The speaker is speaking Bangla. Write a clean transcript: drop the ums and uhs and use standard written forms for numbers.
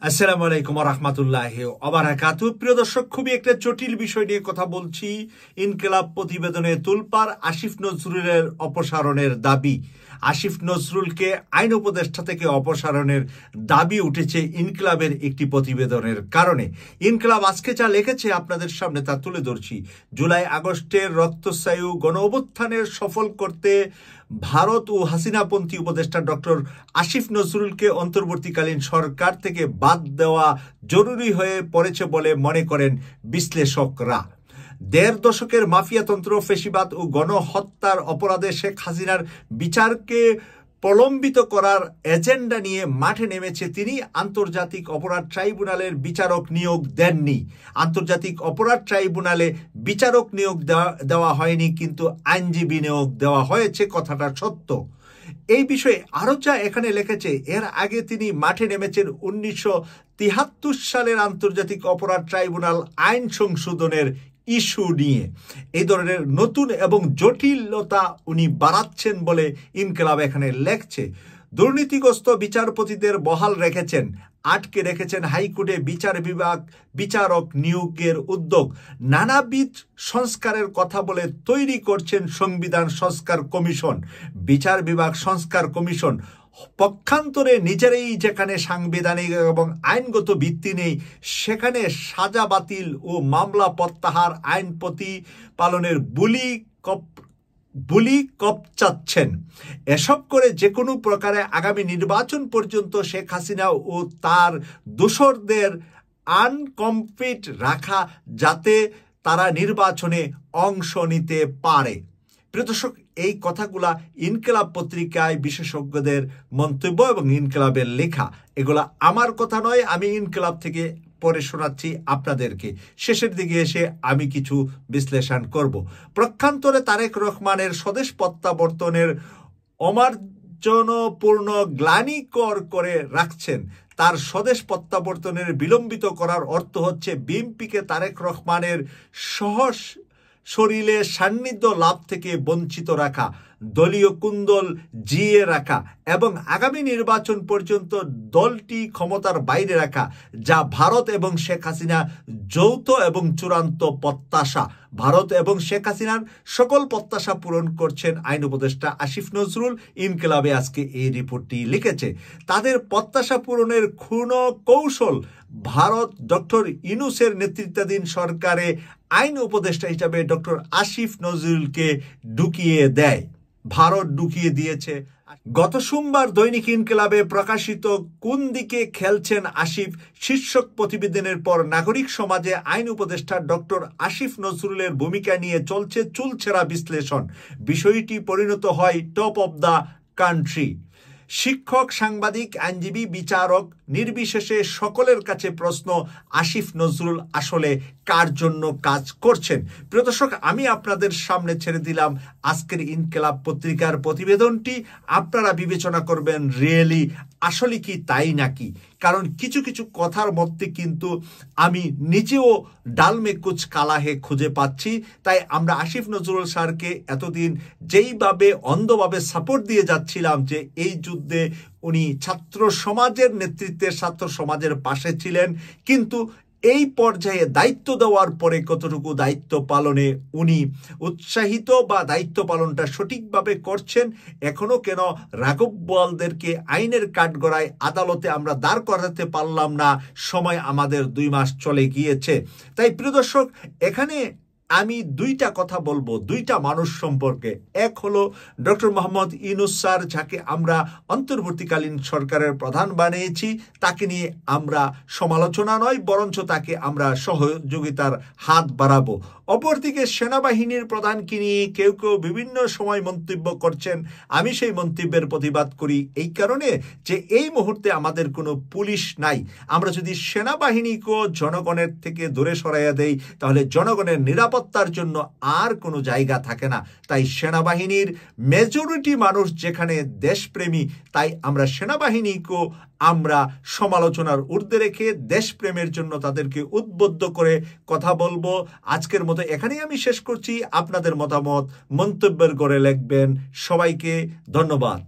আসসালামু আলাইকুম ওয়া রাহমাতুল্লাহি ওয়া বারাকাতুহু। প্রিয় দর্শক, খুবই একটা জটিল বিষয় নিয়ে কথা বলছি। ইনকিলাব প্রতিবেদনে তুলপাড় আসিফ নজরুলের অপসারণের দাবি। আসিফ নজরুলকে আইন উপদেষ্টা থেকে অপসারণের দাবি উঠেছে ইনকিলাবের একটি প্রতিবেদনের কারণে। ইনকিলাব আজকে যা লিখেছে আপনাদের সামনে তা তুলে ধরছি। জুলাই আগস্টের রক্তস্নায়ু গণ অভ্যুত্থানের সফল করতে ভারত ও হাসিনাপন্থী উপদেষ্টা ডক্টর আসিফ নজরুলকে অন্তর্বর্তীকালীন সরকার থেকে বাদ দেওয়া জরুরি হয়ে পড়েছে বলে মনে করেন বিশ্লেষকরা। দেড় দশকের মাফিয়াতন্ত্র, ফেসিবাদ ও গণহত্যার অপরাধে শেখ হাসিনার বিচারকে প্রলম্বিত করার এজেন্ডা নিয়ে মাঠে নেমেছে তিনি। আন্তর্জাতিক অপরাধ ট্রাইব্যুনালের বিচারক নিয়োগ দেননি। আন্তর্জাতিক অপরাধ ট্রাইব্যুনালে বিচারক নিয়োগ দেওয়া হয়নি, কিন্তু আইনজীবী নিয়োগ দেওয়া হয়েছে, কথাটা সত্য। এই বিষয়ে আরও যা এখানে লিখেছে, এর আগে তিনি মাঠে নেমেছেন 1973 সালের আন্তর্জাতিক অপরাধ ট্রাইব্যুনাল আইন সংশোধনের ইস্যু নিয়ে। এই ধরনের নতুন এবং জটিলতা উনি বাড়াচ্ছেন বলে ইনকিলাব এখানে লেখছে। দুর্নীতিগ্রস্ত বিচারপতিদের বহাল রেখেছেন, আটকে রেখেছেন হাইকোর্টে বিচারক নিয়োগের উদ্যোগ। নানাবিধ সংস্কারের কথা বলে তৈরি করছেন সংবিধান সংস্কার কমিশন, বিচার বিভাগ সংস্কার কমিশন। পক্ষান্তরে নিজেরাই যেখানে সাংবিধানিক এবং আইনগত ভিত্তি নেই, সেখানে সাজা বাতিল ও মামলা প্রত্যাহার আইন প্রতিপালনের বুলি কপচাচ্ছেন। এসব করে যে কোনো প্রকারে আগামী নির্বাচন পর্যন্ত শেখ হাসিনা ও তার দোসরদের আনকমপ্লিট রাখা, যাতে তারা নির্বাচনে অংশ নিতে পারে। প্রিয় দর্শক, এই কথাগুলা ইনকিলাব পত্রিকায় বিশেষজ্ঞদের মন্তব্য এবং ইনকিলাবের লেখা। এগুলা আমার কথা নয়, আমি ইনকিলাব থেকে পরে শোনাচ্ছি আপনাদেরকে। শেষের দিকে এসে আমি কিছু বিশ্লেষণ করব। পক্ষান্তরে তারেক রহমানের স্বদেশ প্রত্যাবর্তনের অমার্জনপূর্ণ গ্লানিকর করে রাখছেন। তার স্বদেশ প্রত্যাবর্তনের বিলম্বিত করার অর্থ হচ্ছে বিএনপিকে তারেক রহমানের শরীরে সান্নিধ্য লাভ থেকে বঞ্চিত রাখা, দলীয় কুন্দল জিয়ে রাখা এবং আগামী নির্বাচন পর্যন্ত দলটি ক্ষমতার বাইরে রাখা, যা ভারত এবং শেখ হাসিনা যৌথ এবং চূড়ান্ত প্রত্যাশা। ভারত এবং শেখ হাসিনার সকল প্রত্যাশা পূরণ করছেন আইন উপদেষ্টা আসিফ নজরুল। ইনকিলাবে আজকে এই রিপোর্টটি লিখেছে। তাদের প্রত্যাশা পূরণের ক্ষুণ্ণ কৌশল ভারত ডক্টর ইউনূসের নেতৃত্বাধীন সরকারে আইন উপদেষ্টা হিসাবে ডক্টর আসিফ নজরুলকে ঢুকিয়ে দেয়। ভারত ঢুকিয়ে দিয়েছে। গত সোমবার দৈনিক ইনকিলাবে প্রকাশিত কোন দিকে খেলছেন আসিফ শীর্ষক প্রতিবেদনের পর নাগরিক সমাজে আইন উপদেষ্টা ডক্টর আসিফ নজরুলের ভূমিকা নিয়ে চলছে চুলছেরা বিশ্লেষণ। বিষয়টি পরিণত হয় টপ অব দ্য কান্ট্রি। শিক্ষক, সাংবাদিক, আইনজীবী, বিচারক নির্বিশেষে সকলের কাছে প্রশ্ন, আসিফ নজরুল আসলে কার জন্য কাজ করছেন? প্রিয় দর্শক, আমি আপনাদের সামনে ছেড়ে দিলাম আজকের ইনকিলাব পত্রিকার প্রতিবেদনটি। আপনারা বিবেচনা করবেন রিয়েলি আসলে কি তাই নাকি। কারণ কিছু কিছু কথার মধ্যে কিন্তু আমি নিজেও ডালমে কুচ কালাহে খুঁজে পাচ্ছি। তাই আমরা আসিফ নজরুল স্যারকে এতদিন যেইভাবে অন্ধভাবে সাপোর্ট দিয়ে যাচ্ছিলাম, যে এই যুদ্ধে উনি ছাত্র সমাজের নেতৃত্বে ছাত্র সমাজের পাশে ছিলেন, কিন্তু এই পর্যায়ে দায়িত্ব দেওয়ার পরে কতটুকু দায়িত্ব পালনে উনি উৎসাহিত বা দায়িত্ব পালনটা সঠিকভাবে করছেন, এখনো কেন রাঘব বোয়ালদেরকে আইনের কাঠগড়ায় আদালতে আমরা দাঁড় করাতে পারলাম না? সময় আমাদের 2 মাস চলে গিয়েছে। তাই প্রিয় দর্শক, এখানে আমি দুইটা কথা বলবো দুইটা মানুষ সম্পর্কে। এক হলো ডক্টর মোহাম্মদ ইউনূস স্যার, যাকে আমরা অন্তর্বর্তীকালীন সরকারের প্রধান বানিয়েছি। তাকে নিয়ে আমরা সমালোচনা নয়, বরঞ্চ তাকে আমরা সহযোগিতার হাত বাড়াবো। অপরদিকে সেনাবাহিনীর প্রধানকে নিয়ে কেউ কেউ বিভিন্ন সময় মন্তব্য করছেন। আমি সেই মন্তব্যের প্রতিবাদ করি এই কারণে যে এই মুহূর্তে আমাদের কোনো পুলিশ নাই। আমরা যদি সেনাবাহিনীকেও জনগণের থেকে দূরে সরাইয়া দেই, তাহলে জনগণের নিরাপত্তার জন্য আর কোনো জায়গা থাকে না। তাই সেনাবাহিনীর মেজরিটি মানুষ যেখানে দেশপ্রেমী, তাই আমরা সেনাবাহিনীকেও আমরা সমালোচনার ঊর্ধ্বে রেখে দেশপ্রেমের জন্য তাদেরকে উদ্বুদ্ধ করে কথা বলবো। আজকের মতো এখানেই আমি শেষ করছি। আপনাদের মতামত মন্তব্যের করে লিখবেন। সবাইকে ধন্যবাদ।